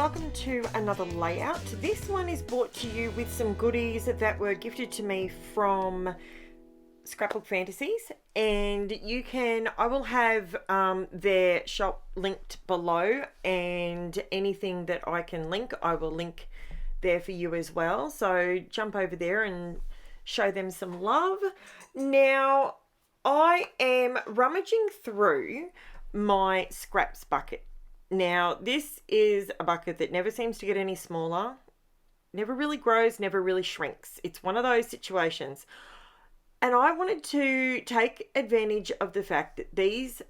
welcome to another layout. This one is brought to you with some goodies that were gifted to me from Scrapbook Fantasies, and I will have their shop linked below, and anything that I can link I will link there for you as well, so jump over there and show them some love. Now I am rummaging through my scraps bucket. Now, this is a bucket that never seems to get any smaller, never really grows, never really shrinks. It's one of those situations. And I wanted to take advantage of the fact that these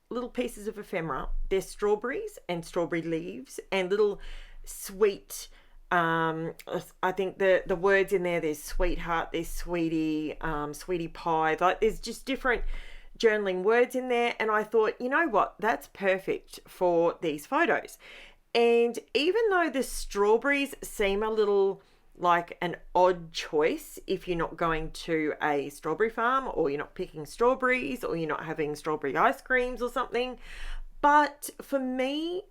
little pieces of ephemera, they're strawberries and strawberry leaves and little sweet, I think the words in there's sweetheart, there's sweetie, sweetie pie, like there's just different journaling words in there, and I thought, you know what, that's perfect for these photos. And even though the strawberries seem a little like an odd choice if you're not going to a strawberry farm, or you're not picking strawberries, or you're not having strawberry ice creams or something, but for me,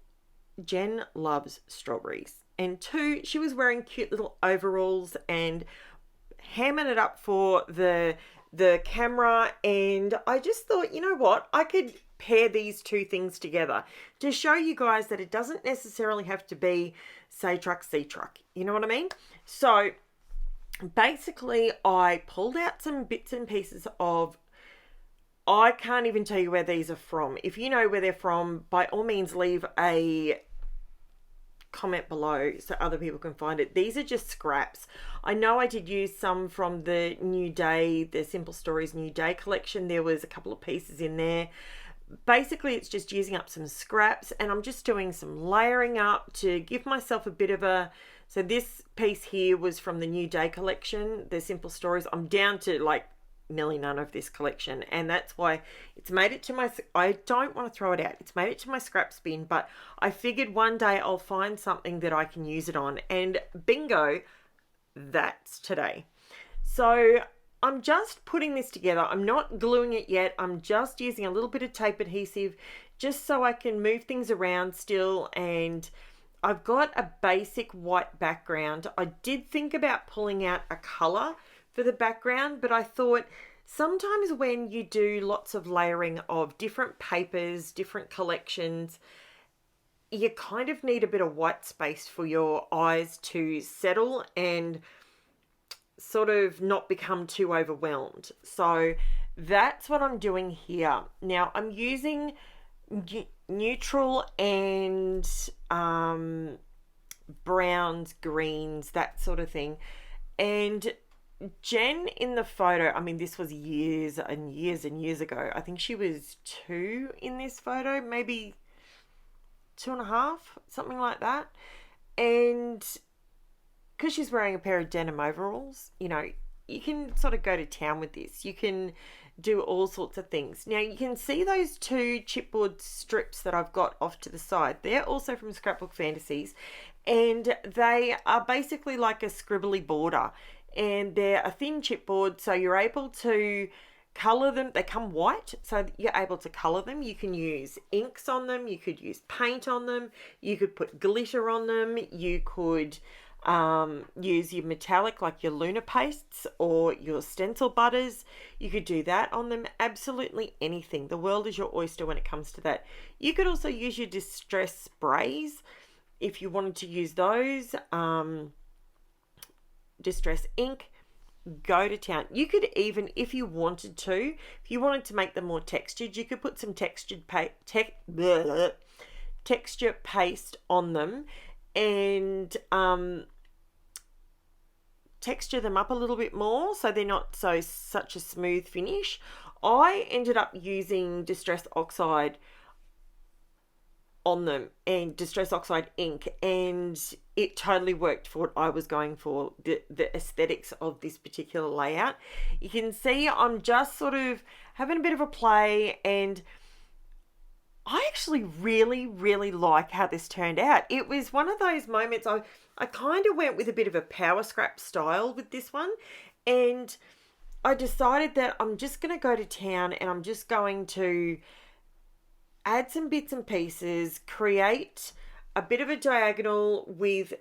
Jen loves strawberries. And two, she was wearing cute little overalls and hamming it up for the camera, and I just thought, you know what, I could pair these two things together to show you guys that it doesn't necessarily have to be say truck, see truck, you know what I mean? So basically I pulled out some bits and pieces of, I can't even tell you where these are from. If you know where they're from, by all means leave a comment below so other people can find it. These are just scraps. I know I did use some from the New Day, the Simple Stories New Day collection. There was a couple of pieces in there. Basically, it's just using up some scraps, and I'm just doing some layering up to give myself a bit of a, so this piece here was from the New Day collection, the Simple Stories. I'm down to like nearly none of this collection, and that's why it's made it to my, I don't want to throw it out, it's made it to my scraps bin, but I figured one day I'll find something that I can use it on, and bingo, that's today. So I'm just putting this together. I'm not gluing it yet. I'm just using a little bit of tape adhesive just so I can move things around still, and I've got a basic white background. I did think about pulling out a color for the background, but I thought sometimes when you do lots of layering of different papers, different collections, you kind of need a bit of white space for your eyes to settle and sort of not become too overwhelmed. So that's what I'm doing here. Now I'm using neutral and browns, greens, that sort of thing. And Jen in the photo, I mean, this was years and years and years ago. I think she was 2 in this photo, maybe 2.5, something like that. And because she's wearing a pair of denim overalls, you know, you can sort of go to town with this. You can do all sorts of things. Now you can see those 2 chipboard strips that I've got off to the side. They're also from Scrapbook Fantasies, and they are basically like a scribbly border, and they're a thin chipboard, so you're able to color them. They come white, so you're able to color them. You can use inks on them, you could use paint on them, you could put glitter on them, you could use your metallic like your lunar pastes or your stencil butters. You could do that on them. Absolutely anything. The world is your oyster when it comes to that. You could also use your distress sprays if you wanted to use those. Distress ink, go to town. You could even, if you wanted to make them more textured, you could put some texture paste on them and texture them up a little bit more so they're not such a smooth finish. I ended up using Distress Oxide on them and Distress Oxide ink, and it totally worked for what I was going for, the aesthetics of this particular layout. You can see I'm just sort of having a bit of a play, and I actually really, really like how this turned out. It was one of those moments, I kind of went with a bit of a power scrap style with this one, and I decided that I'm just going to go to town and I'm just going to add some bits and pieces, create a bit of a diagonal with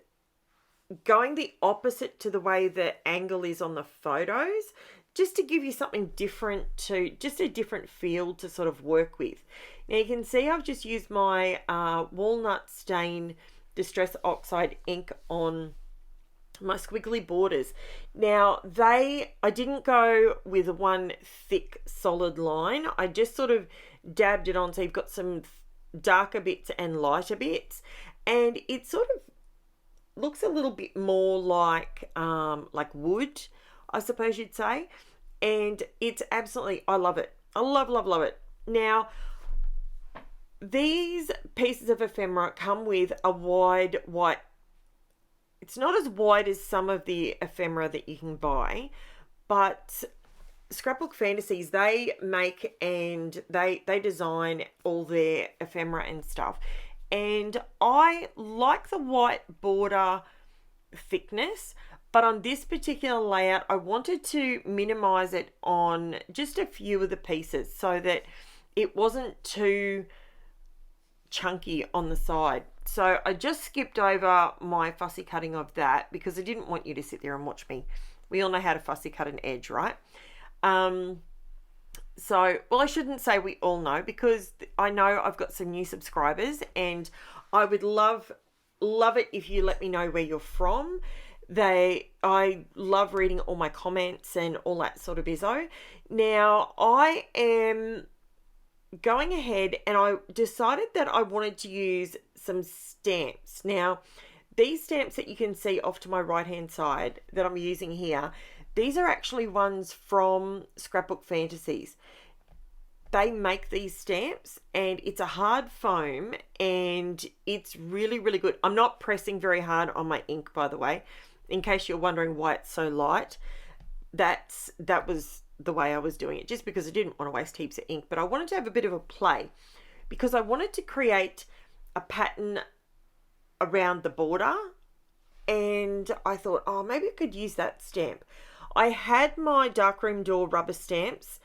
going the opposite to the way the angle is on the photos, just to give you something different, to just a different feel to sort of work with. Now you can see I've just used my Walnut Stain Distress Oxide ink on my squiggly borders. Now I didn't go with one thick solid line. I just sort of dabbed it on, so you've got some darker bits and lighter bits, and it sort of looks a little bit more like wood, I suppose you'd say. And it's absolutely, I love it. I love it. Now, these pieces of ephemera come with a wide white. It's not as wide as some of the ephemera that you can buy, but Scrapbook Fantasies, they make and they design all their ephemera and stuff. And I like the white border thickness, but on this particular layout, I wanted to minimize it on just a few of the pieces so that it wasn't too chunky on the side. So I just skipped over my fussy cutting of that because I didn't want you to sit there and watch me. We all know how to fussy cut an edge, right? So, well, I shouldn't say we all know, because I know I've got some new subscribers, and I would love it if you let me know where you're from. I love reading all my comments and all that sort of bizzo. Now, I am going ahead and I decided that I wanted to use some stamps. Now, these stamps that you can see off to my right hand side that I'm using here, these are actually ones from Scrapbook Fantasies. They make these stamps, and it's a hard foam, and it's really, really good. I'm not pressing very hard on my ink, by the way, in case you're wondering why it's so light. That was the way I was doing it, just because I didn't want to waste heaps of ink, but I wanted to have a bit of a play because I wanted to create a pattern around the border, and I thought, oh, maybe I could use that stamp. I had my darkroom door rubber stamps.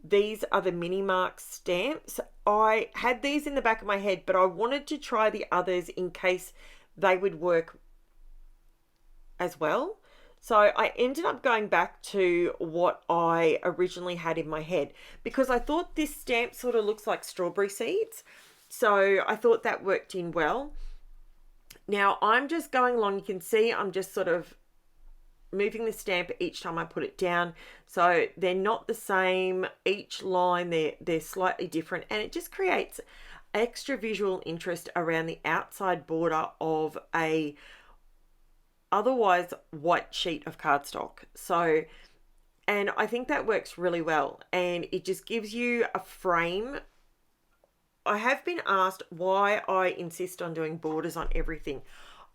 These are the Mini Mark stamps. I had these in the back of my head, but I wanted to try the others in case they would work as well. So I ended up going back to what I originally had in my head, because I thought this stamp sort of looks like strawberry seeds. So I thought that worked in well. Now I'm just going along. You can see I'm just sort of moving the stamp each time I put it down, so they're not the same each line. They're slightly different, and it just creates extra visual interest around the outside border of a otherwise white sheet of cardstock. So, and I think that works really well, and it just gives you a frame. I have been asked why I insist on doing borders on everything.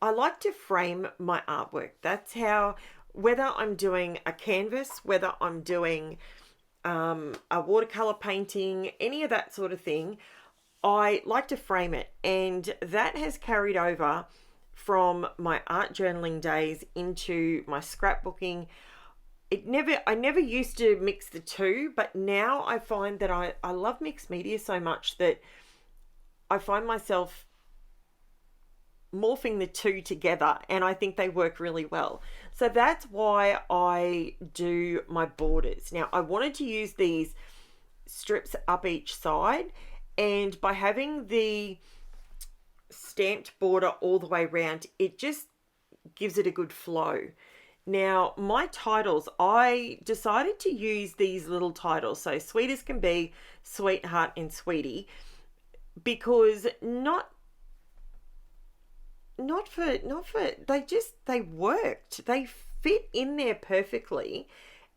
I like to frame my artwork. That's how, whether I'm doing a canvas, whether I'm doing a watercolor painting, any of that sort of thing, I like to frame it. And that has carried over from my art journaling days into my scrapbooking. I never used to mix the two, but now I find that I love mixed media so much that I find myself morphing the two together, and I think they work really well. So that's why I do my borders. Now I wanted to use these strips up each side, and by having the stamped border all the way around, it just gives it a good flow. Now my titles, I decided to use these little titles, so Sweet as Can Be, Sweetheart, and Sweetie, because they worked. They fit in there perfectly,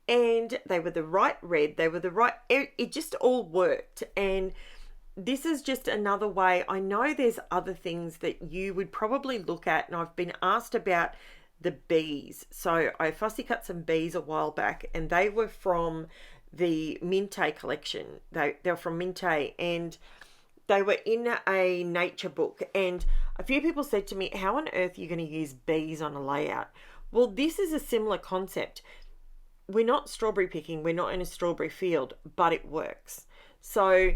and they were the right red, it just all worked. And this is just another way. I know there's other things that you would probably look at, and I've been asked about the bees. So I fussy cut some bees a while back, and they were from the Minte collection. They're from Minte, and they were in a nature book, and a few people said to me, how on earth are you going to use bees on a layout? Well, this is a similar concept. We're not strawberry picking, we're not in a strawberry field, but it works. So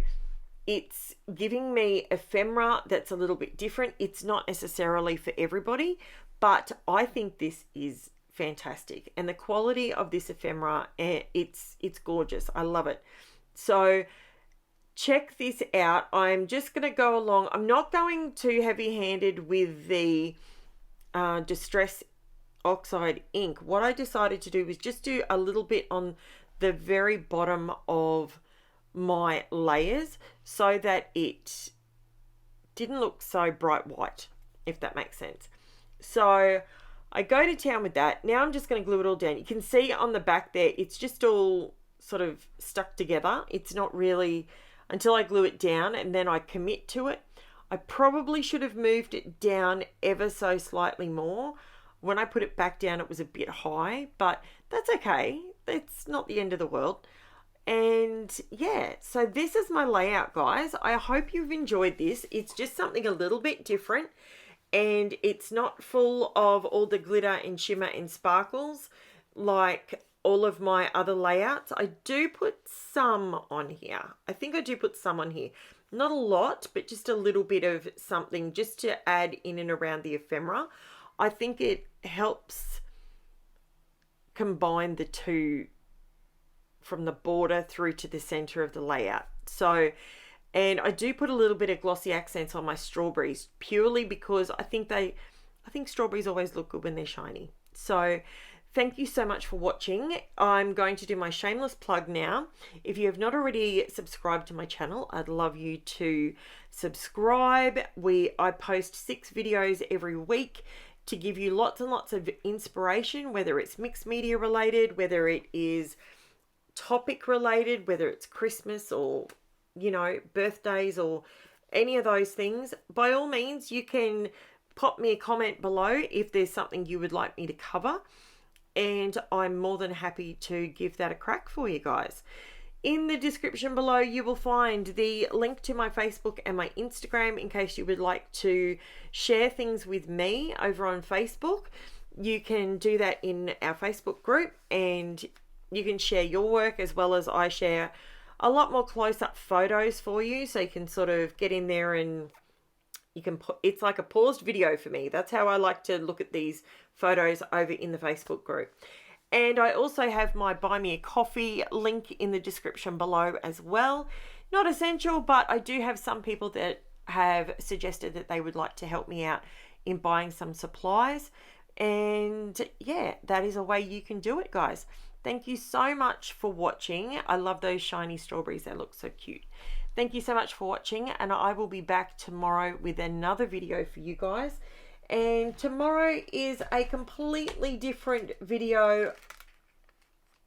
It's giving me ephemera that's a little bit different. It's not necessarily for everybody, but I think this is fantastic. And the quality of this ephemera, it's gorgeous. I love it. So check this out. I'm just going to go along. I'm not going too heavy-handed with the Distress Oxide ink. What I decided to do was just do a little bit on the very bottom of my layers so that it didn't look so bright white, if that makes sense. So I go to town with that. Now I'm just going to glue it all down. You can see on the back there, it's just all sort of stuck together. It's not really until I glue it down and then I commit to it. I probably should have moved it down ever so slightly more. When I put it back down, it was a bit high, but that's okay. It's not the end of the world. And yeah, so this is my layout, guys. I hope you've enjoyed this. It's just something a little bit different, and it's not full of all the glitter and shimmer and sparkles like all of my other layouts. I do put some on here. I think I do put some on here. Not a lot, but just a little bit of something just to add in and around the ephemera. I think it helps combine the two from the border through to the center of the layout. So, and I do put a little bit of glossy accents on my strawberries purely because I think strawberries always look good when they're shiny. So thank you so much for watching. I'm going to do my shameless plug now. If you have not already subscribed to my channel, I'd love you to subscribe. I post 6 videos every week to give you lots and lots of inspiration, whether it's mixed media related, whether it is topic related, whether it's Christmas or, you know, birthdays or any of those things. By all means, you can pop me a comment below if there's something you would like me to cover, and I'm more than happy to give that a crack for you guys. In the description below, you will find the link to my Facebook and my Instagram in case you would like to share things with me over on Facebook. You can do that in our Facebook group, and you can share your work as well as I share a lot more close-up photos for you, so you can sort of get in there and you can put, it's like a paused video for me. That's how I like to look at these photos over in the Facebook group. And I also have my Buy Me a Coffee link in the description below as well. Not essential, but I do have some people that have suggested that they would like to help me out in buying some supplies. And yeah, that is a way you can do it, guys. Thank you so much for watching. I love those shiny strawberries. They look so cute. Thank you so much for watching, and I will be back tomorrow with another video for you guys. And tomorrow is a completely different video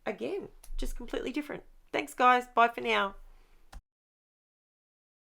again, just completely different. Thanks, guys. Bye for now.